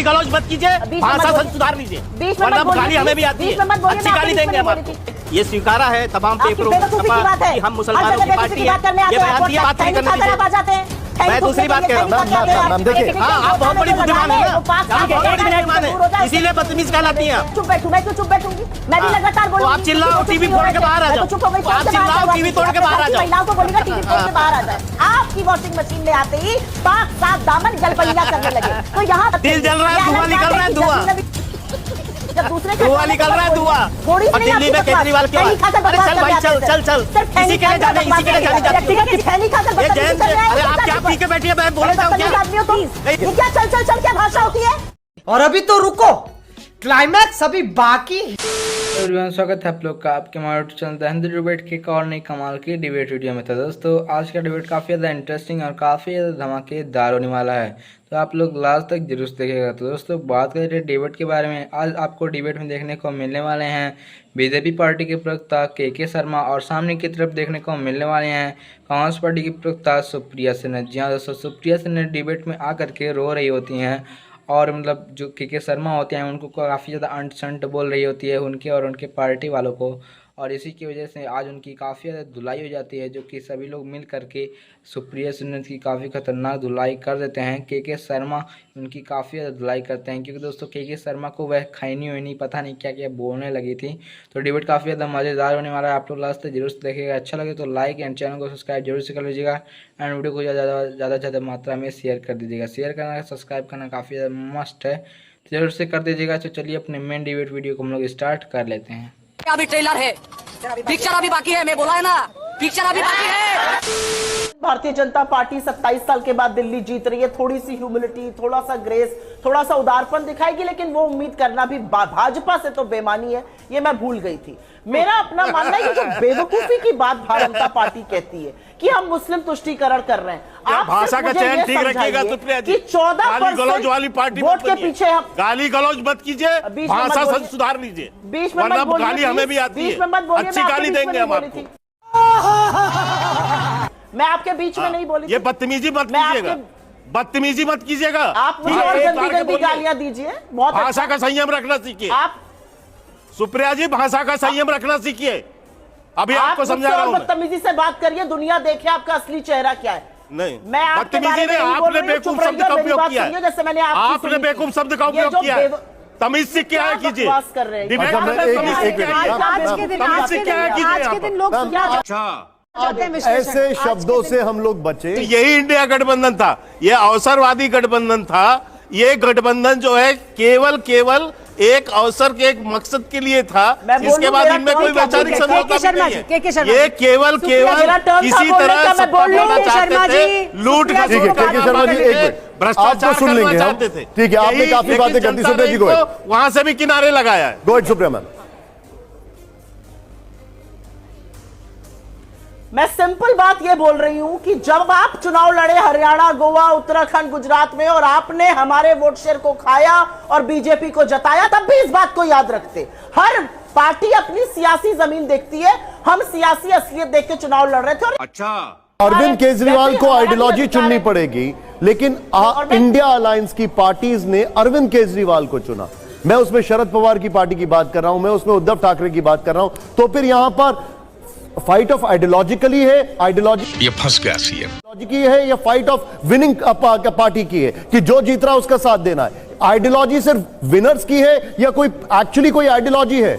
गलौज मत कीजिए, भाषा सुधार लीजिए, वरना गाली हमें भी आती है, अच्छी गाली देंगे हम आपको। ये स्वीकारा है तमाम पेपरों कि हम मुसलमानों की पार्टी है, ये बयान दिया, बात नहीं करनी चाहिए। मैं दूसरी बात कह रहा हूँ, मैम देखिए, हाँ आप बहुत बड़ी बुद्धिमान है ना, आप बहुत बड़ी बुद्धिमान है, इसीलिए बदतमीज कहलाती हैं आप। चुप बैठूं, मैं क्यों चुप बैठूंगी? मैं भी लगातार बोलूंगी। आप चिल्लाओ, टीवी तोड़ के बाहर आ जाओ, आप चिल्लाओ, टीवी तोड़ के बाहर आ जाओ। महिलाओं को बोलेगा टीवी तोड़ के बाहर आ जाए। आपकी वॉशिंग मशीन में आते ही पाक साफ दामन गलबैया करने लगे, तो यहाँ दिल जल रहा है, धुआं निकल रहा है, धुआं धुआं निकल रहा है, धुआं। और दिल्ली में केजरीवाल क्यों? अरे चल भाई, चल चल चल, इसी के लिए जाने, इसी के लिए जाने जाती है। ये जैन, अरे आप क्या पी के बैठी है, मैं बोले जाऊँ क्या? ये क्या चल चल चल क्या भाषा होती है? और अभी तो रुको, क्लाइमैक्स अभी बाकी। एवरीवन, स्वागत है आप लोग का आपके हमारे चैनल द हिंदी डिबेट के एक और नई कमाल की डिबेट वीडियो में। तो दोस्तों आज का डिबेट काफ़ी ज़्यादा इंटरेस्टिंग और काफ़ी ज़्यादा धमाकेदार होने वाला है, तो आप लोग लास्ट तक जरूर देखेगा। तो दोस्तों बात करें डिबेट के बारे में, आज आपको डिबेट में देखने को मिलने वाले हैं बीजेपी पार्टी के प्रवक्ता के शर्मा और सामने की तरफ देखने को मिलने वाले हैं कांग्रेस पार्टी की प्रवक्ता सुप्रिया सिन्हा। जी हाँ दोस्तों, सुप्रिया सिन्हा डिबेट में आकर के रो रही होती हैं और मतलब जो के शर्मा होते हैं उनको काफ़ी ज़्यादा अंट संट बोल रही होती है उनके और उनके पार्टी वालों को, और इसी की वजह से आज उनकी काफ़ी ज़्यादा धुलाई हो जाती है, जो कि सभी लोग मिल करके सुप्रिया सिन्हा की काफ़ी खतरनाक धुलाई कर देते हैं। के शर्मा उनकी काफ़ी ज़्यादा धुलाई करते हैं, क्योंकि दोस्तों के शर्मा को वह खैनी वैनी पता नहीं क्या क्या बोलने लगी थी। तो डिबेट काफ़ी ज़्यादा मज़ेदार होने वाला है, आप लोग लास्ट तक जरूर से देखिएगा। अच्छा लगे तो लाइक एंड चैनल को सब्सक्राइब जरूर से कर लीजिएगा एंड वीडियो को ज़्यादा मात्रा में शेयर कर दीजिएगा। शेयर करना सब्सक्राइब करना काफ़ी ज़्यादा मस्ट है, तो जरूर से कर दीजिएगा। तो चलिए अपने मेन डिबेट वीडियो को हम लोग स्टार्ट कर लेते हैं। अभी ट्रेलर है, पिक्चर अभी बाकी है, मैं बोला है ना, पिक्चर अभी बाकी है। भारतीय जनता पार्टी 27 साल के बाद दिल्ली जीत रही है। थोड़ी सी ह्यूमिलिटी, थोड़ा सा ग्रेस, थोड़ा सा उदारपन दिखाएगी, लेकिन वो उम्मीद करना भी भाजपा से तो बेमानी है, ये मैं भूल गई थी। मेरा अपना मानना है कि जो बेवकूफी की बात भारतीय जनता पार्टी कहती है कि हम मुस्लिम तुष्टीकरण कर रहे हैं, आप भाषा का चयन ठीक रखिएगा सुप्रिया जी, कि 14% वाली पार्टी वोट के पीछे हम गाली गलौज मत कीजिए, भाषा सुधार लीजिए, वरना गाली हमें भी आती है, अच्छी गाली देंगे हम आपको। मैं आपके बीच में नहीं बोली, ये बदतमीजी मत कीजिएगा, बदतमीजी मत कीजिएगा। आप मुझे और जल्दी गालियां दीजिए, बहुत भाषा का संयम रखना सीखिए। आप सुप्रिया जी भाषा का संयम रखना सीखिए, अभी आपको समझा रहा हूं। बदतमीजी से बात करिए, दुनिया देखे आपका असली चेहरा क्या है। नहीं, मैं बदतमीजी ने आपने बेवकूफ शब्द का उपयोग किया है, जैसे मैंने आपने बेवकूफ शब्द का उपयोग किया है, तमीज से क्या है कीजिए। आज के दिन लोग ऐसे शब्दों से हम लोग बचे। यही इंडिया गठबंधन था, ये अवसरवादी गठबंधन था। ये गठबंधन जो है केवल एक अवसर के एक मकसद के लिए था, इसके बाद इनमें कोई वैचारिक समझौता नहीं है। ये केवल किसी तरह सत्ता पाना चाहते थे, लूट भ्रष्टाचार करना चाहते थे। ठीक है, आपने काफी बातें कर दी सुप्रिया जी को, वहां से भी किनारे लगाया है। गो सुप्रिया मैम। मैं सिंपल बात यह बोल रही हूं कि जब आप चुनाव लड़े हरियाणा, गोवा, उत्तराखंड, गुजरात में, और आपने हमारे वोट शेयर को खाया और बीजेपी को जताया, तब भी इस बात को याद रखते। हर पार्टी अपनी सियासी जमीन देखती है, हम सियासी असलियत देख के चुनाव लड़ रहे थे। अच्छा, अरविंद केजरीवाल को आइडियोलॉजी चुननी पड़ेगी, लेकिन इंडिया अलायंस की पार्टीज ने अरविंद केजरीवाल को चुना। मैं उसमें शरद पवार की पार्टी की बात कर रहा हूं, मैं उसमें उद्धव ठाकरे की बात कर रहा हूं। तो फिर यहां पर फाइट ऑफ आइडियोलॉजिकली है, आइडियोलॉजी ये फंस गया सीएम की है, या फाइट ऑफ विनिंग पार्टी की है कि जो जीत रहा है उसका साथ देना है। आइडियोलॉजी सिर्फ विनर्स की है या कोई एक्चुअली कोई आइडियोलॉजी है?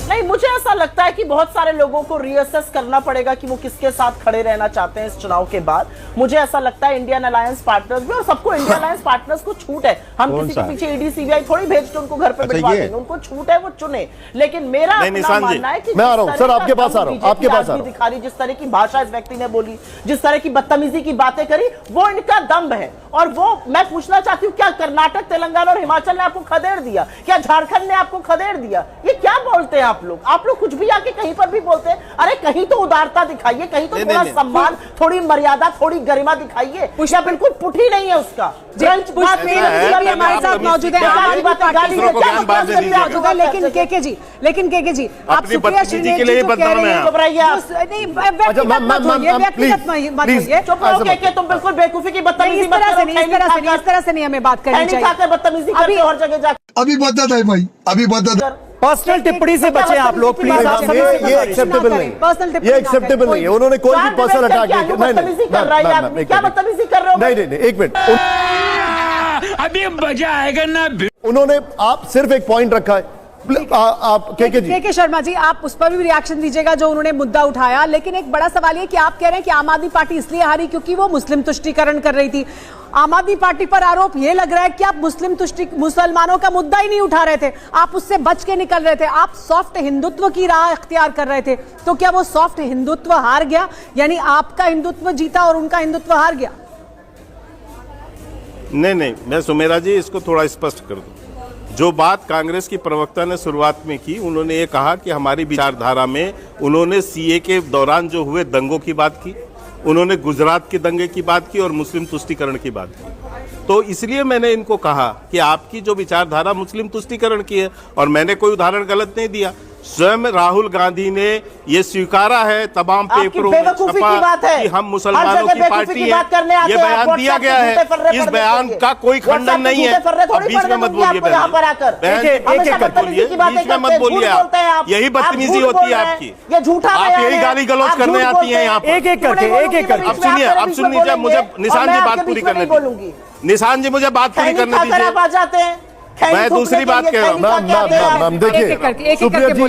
नहीं, मुझे ऐसा लगता है कि बहुत सारे लोगों को रीअसेस करना पड़ेगा कि वो किसके साथ खड़े रहना चाहते हैं इस चुनाव के बाद। मुझे ऐसा लगता है इंडियन अलायंस पार्टनर्स भी, और सबको इंडियन अलायंस पार्टनर्स को छूट है, हम किसी के पीछे ईडी सीबीआई थोड़ी भेज के उनको घर पे बिठवा देंगे, उनको छूट है, वो चुने। लेकिन मेरा अपना मानना है कि मैं आ रहा हूं सर, आपके पास आ रहा हूं, आपके पास दिखा रही, जिस तरह की भाषा इस व्यक्ति ने बोली, जिस तरह की बदतमीजी की बातें करी, वो इनका दम्भ है। और वो मैं पूछना चाहती हूँ, क्या कर्नाटक, तेलंगाना और हिमाचल ने आपको खदेड़ दिया? क्या झारखंड ने आपको खदेड़ दिया? ये क्या बोलते हैं आप लोग कुछ भी आके कहीं पर भी बोलते हैं। अरे कहीं तो उदारता दिखाइए, कहीं तो थोड़ा सम्मान, थोड़ी मर्यादा, थोड़ी गरिमा दिखाइए। या बिल्कुल पुट ही नहीं है उसका। हमारे साथ मौजूद है, लेकिन केके जी आप सुप्रिया श्रीनेत जी को कह रहे हैं, चुप रहो केके, तुम बिल्कुल बेवकूफी की बदतमीजी मत करो। इस तरह से नहीं हमें बात करनी चाहिए। खाकर बदतमीजी करते हो हर जगह जाकर। अभी बदत है भाई, अभी बदत है। पर्सनल टिप्पणी से बचे आप लोग प्लीज। ये एक्सेप्टेबल नहीं, ये एक्सेप्टेबल नहीं है। उन्होंने कोई भी पर्सनल अटैक नहीं किया। क्या बदतमीजी कर रहे हो? नहीं, एक मिनट, अभी मजा आएगा ना। उन्होंने आप सिर्फ एक पॉइंट रखा है। आप के शर्मा जी आप उस पर भी रिएक्शन दीजिएगा जो उन्होंने मुद्दा उठाया। लेकिन एक बड़ा सवाल ये कि आप कह रहे हैं कि आम आदमी पार्टी इसलिए हारी क्योंकि वो मुस्लिम तुष्टीकरण कर रही थी। आम आदमी पार्टी पर आरोप ये लग रहा है कि आप मुसलमानों का मुद्दा ही नहीं उठा रहे थे, आप उससे बच के निकल रहे थे, आप सॉफ्ट हिंदुत्व की राह इख्तियार कर रहे थे। तो क्या वो सॉफ्ट हिंदुत्व हार गया, यानी आपका हिंदुत्व जीता और उनका हिंदुत्व हार गया? नहीं, मैं सुमेरा जी इसको थोड़ा स्पष्ट कर दूं। जो बात कांग्रेस की प्रवक्ता ने शुरुआत में की, उन्होंने ये कहा कि हमारी विचारधारा में उन्होंने सीए के दौरान जो हुए दंगों की बात की, उन्होंने गुजरात के दंगे की बात की और मुस्लिम तुष्टीकरण की बात की। तो इसलिए मैंने इनको कहा कि आपकी जो विचारधारा मुस्लिम तुष्टीकरण की है, और मैंने कोई उदाहरण गलत नहीं दिया। स्वयं राहुल गांधी ने ये स्वीकारा है तमाम पेपरों में छपा कि हम मुसलमानों की पार्टी है, ये बयान दिया गया है। इस बयान का कोई खंडन नहीं है। बीच में मत बोलिए, बीच में मत बोलिए आप, यही बदतमीजी होती है आपकी। आप यही गाली गलौज करने आती हैं यहाँ पर। एक करके अब सुनिए, मुझे निशान जी बात पूरी करने दीजिए। निशान जी मुझे बात पूरी करने दीजिए। मैं दूसरी बात कह रहा हूँ। देखिए सुप्रिया जी,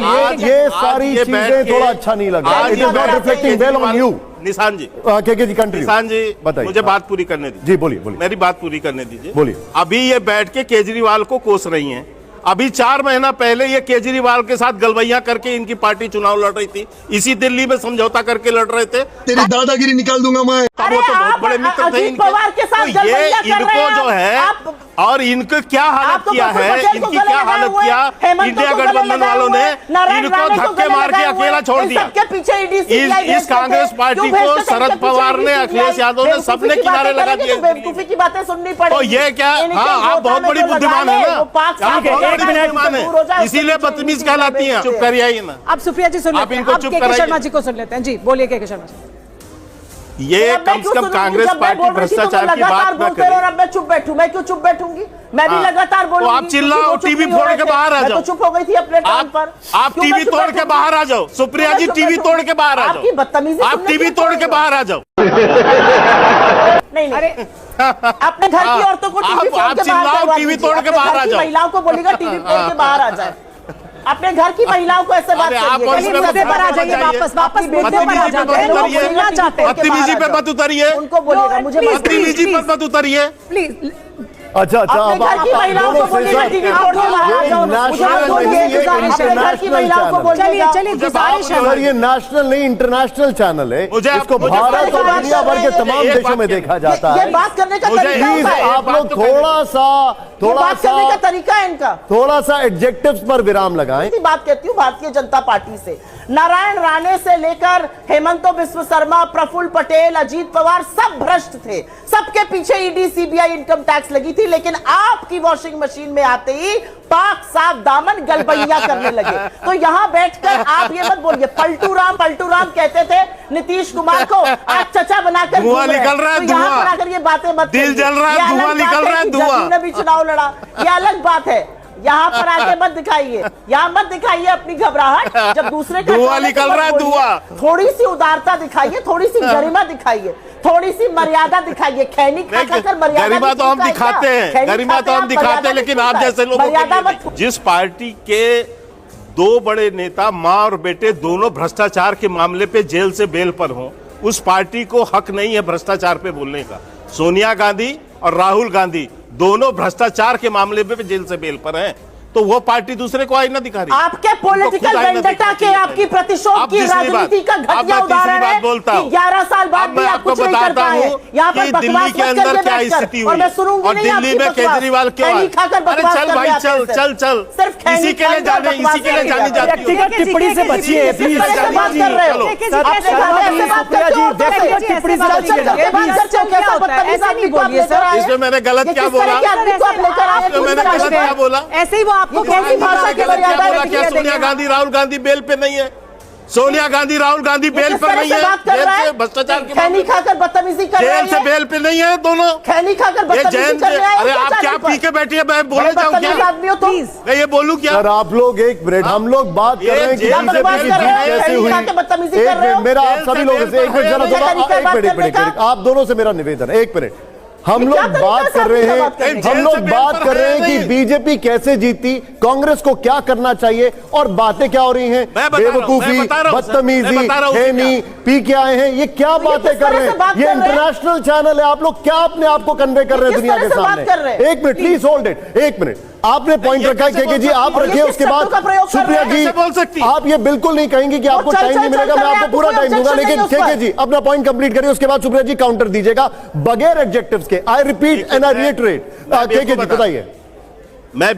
ये सारी चीजें थोड़ा अच्छा नहीं लग रहा। It is not reflecting well on you. निशान जी, के जी कंटिन्यू। निशान जी बताइए, मुझे बात पूरी करने दीजिए। जी बोलिए, मेरी बात पूरी करने दीजिए। बोलिए। अभी ये बैठ के केजरीवाल को कोस रही हैं। अभी 4 महीना पहले ये केजरीवाल के साथ गलबैया करके इनकी पार्टी चुनाव लड़ रही थी, इसी दिल्ली में समझौता करके लड़ रहे थे। तेरी दादागिरी निकाल दूंगा मैं। तब वो तो बहुत बड़े मित्र थे इनके। तो ये इनको जो है, और इनको क्या हालत किया है, इनकी क्या हालत किया, इंडिया गठबंधन वालों ने इनको धक्के मार के अकेला छोड़ दिया। इस कांग्रेस पार्टी को शरद पवार ने, अखिलेश यादव ने, सबने किनारे लगा दिया। बेवकूफी की बातें सुननी पड़ेगी। तो ये क्या, हाँ आप बहुत बड़ी बुद्धिमान है ना, आप बहुत बड़ी बुद्धिमान है, इसीलिए बदतमीज कहलाती हैं। चुप करिए ना। अब सुप्रिया जी सुन लेते हैं, अब के शर्मा जी को सुन लेते हैं। जी बोलिए के शर्मा जी। ये कम से कम कांग्रेस पार्टी भ्रष्टाचार की बात न करे। अब मैं चुप बैठूं, मैं क्यों चुप बैठूंगी? मैं भी लगातार बोल रही हूं। आप चिल्लाओ, टीवी फोड़ के बाहर आ जाओ। चुप हो गई थी अपने टाइम पर। आप टीवी तोड़ के बाहर आ जाओ। सुप्रिया जी टीवी तोड़ के बाहर आ जाओ। आपकी बदतमीजी, आप टीवी तोड़ के बाहर आ जाओ। नहीं, अरे अपने घर की औरतों को टीवी तोड़ के बाहर आ जाओ। महिलाओं को बोलेगा टीवी तोड़ के बाहर आ जाए। अपने घर की महिलाओं को ऐसे बात मुद्दे पर आ जाइए, वापस मुद्दे पर आ जाते हैं। बदतमीजी पे मत उतरिए, उनको बोलेगा मुझे बदतमीजी पे मत उतरिए प्लीज। अच्छा, अब घर की महिलाओं को बोलिएगा टीवी तोड़ के बाहर आ जाओ। चलिए गुजारिश है। सर, ये नेशनल नहीं इंटरनेशनल चैनल है। इसको भारत और दुनिया भर के तमाम देशों में देखा जाता है। बात करने का तरीका है। आप लोग थोड़ा सा तरीका है इनका, थोड़ा सा एडजेक्टिव्स पर विराम लगाएं। बात कहती हूँ भारतीय जनता पार्टी से, नारायण राणे से लेकर हेमंत बिस्व शर्मा, प्रफुल्ल पटेल, अजीत पवार, सब भ्रष्ट थे। सबके पीछे ईडी, सीबीआई, इनकम टैक्स लगी थी। लेकिन आपकी वॉशिंग मशीन में आते ही पाक साफ दामन गलबैया करने लगे। तो यहाँ बैठकर आप ये मत बोलिए। पलटू राम कहते थे नीतीश कुमार को, आज चचा बनाकर धुआं निकल रहा है, यहाँ पर आकर ये बातें मत, दिल जल रहा है, धुआं निकल रहा है, धुआं। ने भी चुनाव लड़ा, ये अलग बात है। यहाँ पर आके मत दिखाइए, यहाँ मत दिखाइए अपनी घबराहट। जब दूसरे का धुआं निकल रहा है, धुआं। थोड़ी सी उदारता दिखाइए, थोड़ी सी गरिमा दिखाइए, थोड़ी सी मर्यादा दिखाइए। खैनी खाकर मर्यादा, गरिमा तो हम दिखाते हैं, गरिमा तो हम दिखाते हैं, लेकिन आप जैसे लोगों को, जिस पार्टी के 2 बड़े नेता, माँ और बेटे, दोनों भ्रष्टाचार के मामले पे जेल से बेल पर हों, उस पार्टी को हक नहीं है भ्रष्टाचार पे बोलने का। सोनिया गांधी और राहुल गांधी दोनों भ्रष्टाचार के मामले पे जेल से बेल पर हैं। तो वो पार्टी दूसरे को आईना दिखा रही है। आपके पॉलिटिकल खुद आईना वेंडेटा दिखा के रही है। आपकी प्रतिशोध अब की तीसरी राजनीति का बात- अब घटिया मैं तीसरी उदाहरण बात है बोलता कि हूं। 11 साल बाद अब भी मैं आप आपको कुछ नहीं कर बताता पाए। हूं यहाँ पर कि बकवास दिल्ली के मत अंदर करके क्या बैठकर, स्थिति और हुई मैं सुनूंगी और नहीं दिल्ली आपकी में बकवास। केजरीवाल क्यों खैनी आए? खाकर अरे बकवास चल कर भाई, रहे हैं चल आप चल चल सिर्फ खैनी इसी के लिए खाकर जाने बकवास इसी के लिए कर जानी रहे हैं। जाती है। टिप्पणी से बचिए किस तरह से बात कर रहे हो? देखिए जी, आप कैसे ऐसे बात बात कर रहे हैं? करते हो? देखिए जी, ऐसे बात चल चल के बात करते हो? कैसा बदतमीज आदमी को आप लेकर आए? इसमें मैंने गलत ये क्या किस तरह बोला? के आदमी को आप लेकर आए? इसमें मैंने पूरी गलत तरह क्या से। बोला? ऐसे ही वो आपको ये कैसी भाषा के गलत क्या मर्यादा बोला? है? क्या सोनिया गांधी राहुल गांधी बेल पे नहीं है? सोनिया गांधी राहुल गांधी ये बेल किस पर तरह नहीं से है? बात कर जेल रहा से है? भ्रष्टाचार के खैनी खाकर बदतमीजी कर रहे जेल से हैं। बेल पे नहीं है दोनों। खैनी खाकर ये बदतमीजी जैन कर रहे हैं। अरे आप क्या पी के बैठी है? मैं बोले जाऊं बदतमीज क्या? आदमी हो तुम। मैं ये बोलूं क्या? सर आप लोग एक मिनट, हम लोग बात कर रहे हैं कि ये बीजेपी बकवास की कर रहे जीत हो, कैसे खैनी हुई। खाकर बदतमीजी एक कर रहे हो। मिनट, मेरा आप जेल सभी से लोगों बेल से एक पर मिनट जरा है, थोड़ा तरीका एक बात मिनट करने का? आप दोनों से मेरा निवेदन है, एक मिनट। हम ये लोग क्या तरीका बात है कर रहे आपका हैं बात करने का? हम लोग जेल से बात बेल कर पर रहे है हैं कि नहीं। बीजेपी कैसे जीती, कांग्रेस को क्या करना चाहिए, और बातें क्या हो रही हैं, मैं बता रहा हूं, बेवकूफी, मैं बता रहा हूं, सर, बदतमीजी, मैं बता रहा हूं खैनी पी के आए हैं, ये क्या ये बातें किस कर तरह रहे से बात हैं? ये कर रहे हैं? इंटरनेशनल चैनल है, आप लोग क्या अपने आप को कन्वे कर रहे हैं किस दुनिया तरह के से बात कर रहे सामने? हैं? एक मिनट प्लीज होल्ड इट, एक मिनट। आपने पॉइंट ये रखा है कैसे के जी, बोल आप सकती है? रखिए, ये उसके किस बाद शब्दों का प्रयोग कर सुप्रिया रहे हैं? जी कैसे बोल सकती है? आप ये बिल्कुल नहीं कहेंगे कि आपको चल, टाइम चल, नहीं मिलेगा, चल, मैं चल, आपको आपको पूरा कोई टाइम दूंगा, objection लेकिन नहीं है उस के पर। जी अपना पॉइंट कंप्लीट करिए, उसके बाद सुप्रिया जी काउंटर दीजिएगा बगैर एडजेक्टिव्स के। I repeat and I reiterate. के जी बताइए। मैं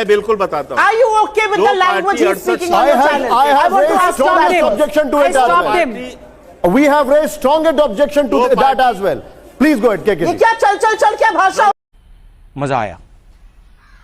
बिल्कुल बताता हूं। Are you okay with दो the language party he's 68 speaking on your channel? I have want to raised ask strongest him. objection to I it as stopped well. him. We have raised strongest objection to दो that party- as well. Please go ahead, ये KK जी। क्या चल चल चल क्या भाषा? मजा आया।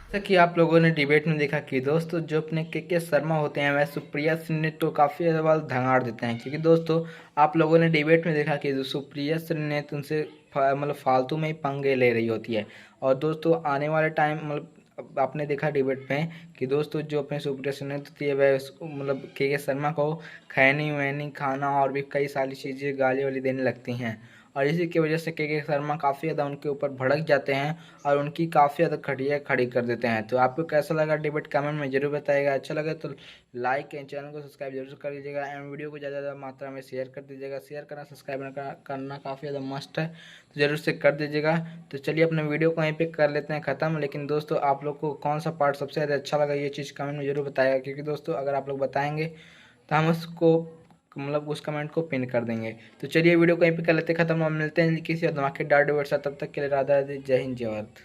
जैसा कि आप लोगों ने डिबेट में देखा कि दोस्तों जो अपने के शर्मा होते हैं वह सुप्रिया सिंह ने तो काफ़ी सवाल धंगाड़ देते हैं, क्योंकि दोस्तों आप लोगों ने डिबेट में देखा कि जो सुप्रिया सिंह ने तुमसे मतलब फालतू में ही पंगे ले रही होती है। और दोस्तों आने वाले टाइम मतलब आपने देखा डिबेट में कि दोस्तों जो अपने सुप्रिया सिंह ने होती है वह मतलब के शर्मा को खैनी वैनी खाना और भी कई सारी चीज़ें गाली वाली देने लगती हैं, और इसी की वजह से के शर्मा काफ़ी ज़्यादा उनके ऊपर भड़क जाते हैं और उनकी काफ़ी ज़्यादा खड़िया खड़ी कर देते हैं। तो आपको कैसा लगा डिबेट कमेंट में जरूर बताइएगा। अच्छा लगे तो लाइक एंड चैनल को सब्सक्राइब जरूर कर लीजिएगा एंड वीडियो को ज़्यादा मात्रा में शेयर कर दीजिएगा। शेयर करना सब्सक्राइब करना काफ़ी ज़्यादा मस्ट है, तो ज़रूर से कर दीजिएगा। तो चलिए अपने वीडियो को यहीं पे कर लेते हैं ख़त्म। लेकिन दोस्तों आप लोग को कौन सा पार्ट सबसे ज़्यादा अच्छा लगा ये चीज़ कमेंट में जरूर बताइएगा, क्योंकि दोस्तों अगर आप लोग बताएँगे तो हम उसको मतलब उस कमेंट को पिन कर देंगे। तो चलिए वीडियो को यहीं पे कर लेते खत्म। हम मिलते हैं किसी और धमाकेदार डिबेट से, तब तक के लिए राधा राधे, जय हिंद जय भारत।